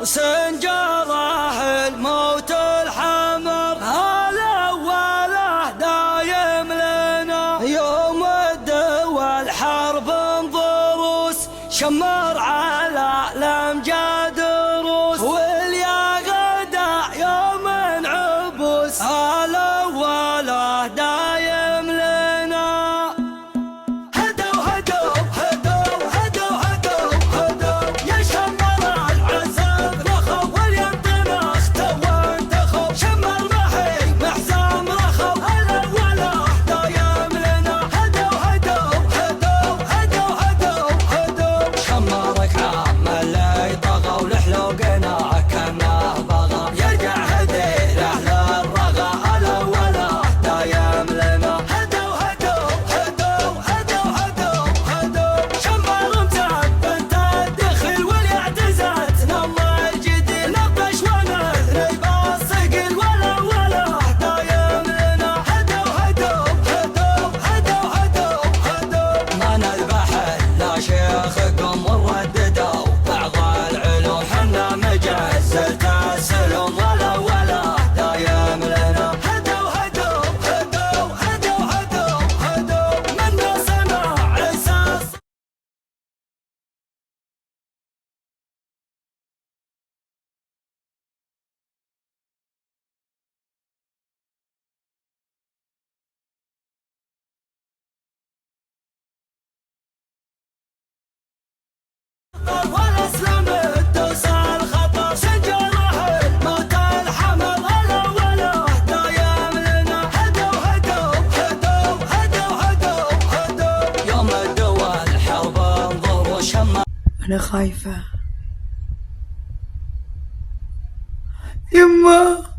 وسنجره الموت الحمر هالأوله دايم لنا يوم الدول حرب ضروس شمر على الأمجاد روس واليا غدا يوم عبوس هالأوله دايم لنا هدو هدو هدو هدو هدو هدو يا شمر العزم رخو واليمن اختو وانتخو شمر محي محزام رخو هالأوله دايم لنا هدو هدو هدو هدو هدو هدو شمرك عام اللي طغى ولحلوقنا كنا بغى يرجع هديره للرغى هالأوله دايم لنا هدو هدو هدو هدو هدو هدو شمر مثبت الدخل واليعتزتنا الله الجديد نبش ونهري بالصقل والأوله دايم لنا هدو هدو هدو هدو هدو هدو ما نذبح الا شيخ قم ورددوا بعض العلوم حنا مجزلت السلم والأوله دايم لنا هدو هدو هدو هدو هدو هدو منا سمع اساس والاسلام الدوس الخطر سنجره الموت الحمر الأوله دايم لنا هدو هدو هدو هدو هدو هدو يوم الدول حرب انظروا شمر أنا خايفة يما.